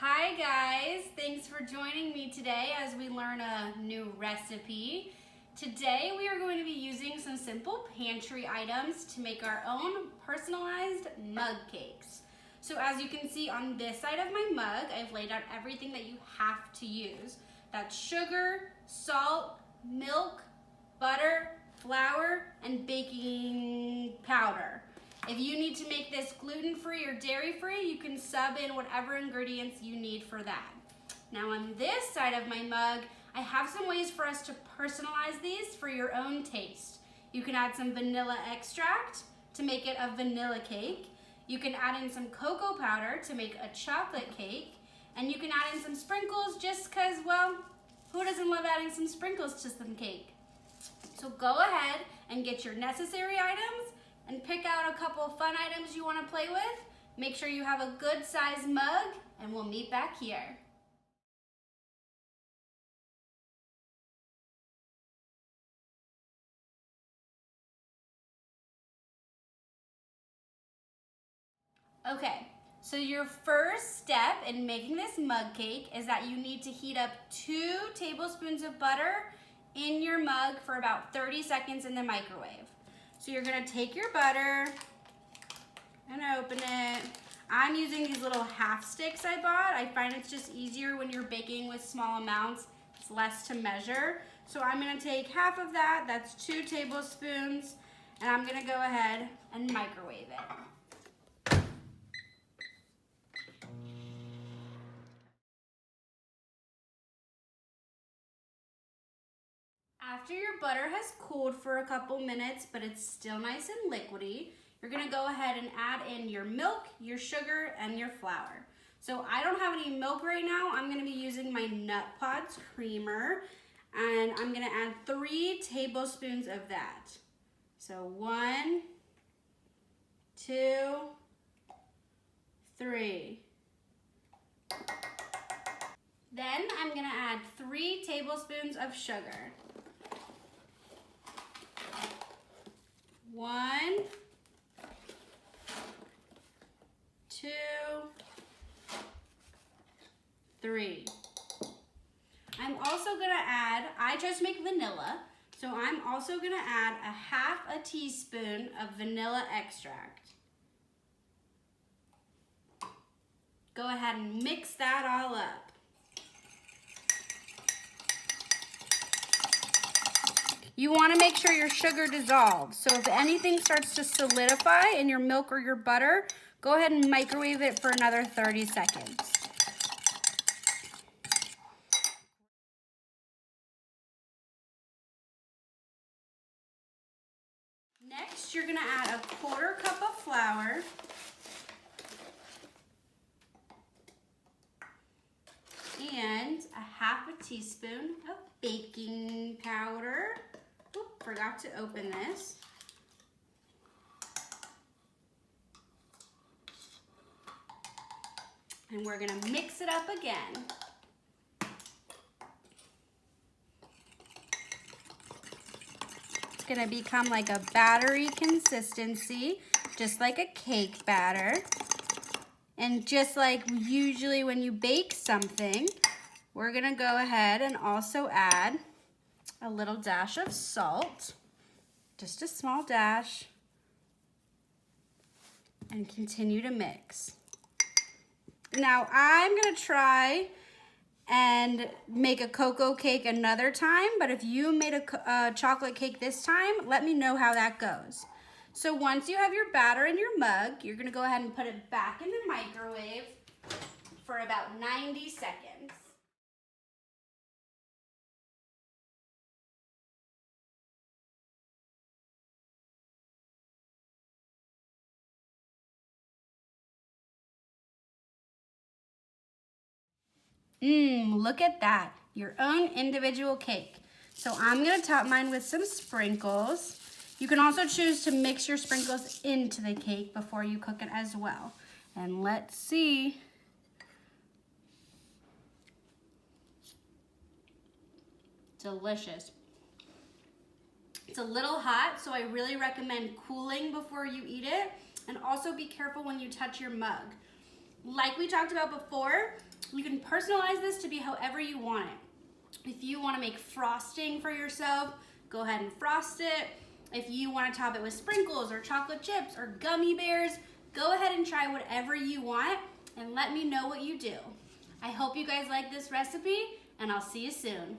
Hi guys, thanks for joining me today as we learn a new recipe. Today we are going to be using some simple pantry items to make our own personalized mug cakes. So as you can see on this side of my mug, I've laid out everything that you have to use. That's sugar, salt, milk, butter, flour, and baking powder. If you need to make this gluten-free or dairy-free, you can sub in whatever ingredients you need for that. Now on this side of my mug, I have some ways for us to personalize these for your own taste. You can add some vanilla extract to make it a vanilla cake. You can add in some cocoa powder to make a chocolate cake. And you can add in some sprinkles just because, well, who doesn't love adding some sprinkles to some cake? So go ahead and get your necessary items and pick out a couple of fun items you want to play with. Make sure you have a good size mug, and we'll meet back here. Okay, so your first step in making this mug cake is that you need to heat up 2 tablespoons of butter in your mug for about 30 seconds in the microwave. So you're gonna take your butter and open it. I'm using these little half sticks I bought. I find it's just easier when you're baking with small amounts. It's less to measure. So I'm gonna take half of that, that's 2 tablespoons, and I'm gonna go ahead and microwave it. After your butter has cooled for a couple minutes, but it's still nice and liquidy, you're gonna go ahead and add in your milk, your sugar, and your flour. So I don't have any milk right now. I'm gonna be using my Nut Pods creamer, and I'm gonna add 3 tablespoons of that. So 1, 2, 3. Then I'm gonna add 3 tablespoons of sugar. 1, 2, 3. I'm also gonna add, I just make vanilla, so I'm also gonna add a half a teaspoon of vanilla extract. Go ahead and mix that all up. You want to make sure your sugar dissolves. So if anything starts to solidify in your milk or your butter, go ahead and microwave it for another 30 seconds. Next, you're going to add a 1/4 cup of flour. And a half a teaspoon of baking powder. Oop, forgot to open this. And we're gonna mix it up again. It's gonna become like a battery consistency, just like a cake batter. And just like usually when you bake something, we're gonna go ahead and also add a little dash of salt, just a small dash, and continue to mix. Now I'm gonna try and make a cocoa cake another time, but if you made a chocolate cake this time, let me know how that goes. So once you have your batter in your mug, you're gonna go ahead and put it back in the microwave for about 90 seconds. Look at that, your own individual cake. So I'm gonna top mine with some sprinkles. You can also choose to mix your sprinkles into the cake before you cook it as well. And let's see. Delicious. It's a little hot, so I really recommend cooling before you eat it. And also be careful when you touch your mug. Like we talked about before, you can personalize this to be however you want it. If you want to make frosting for yourself, go ahead and frost it. If you want to top it with sprinkles or chocolate chips or gummy bears, go ahead and try whatever you want and let me know what you do. I hope you guys like this recipe, and I'll see you soon.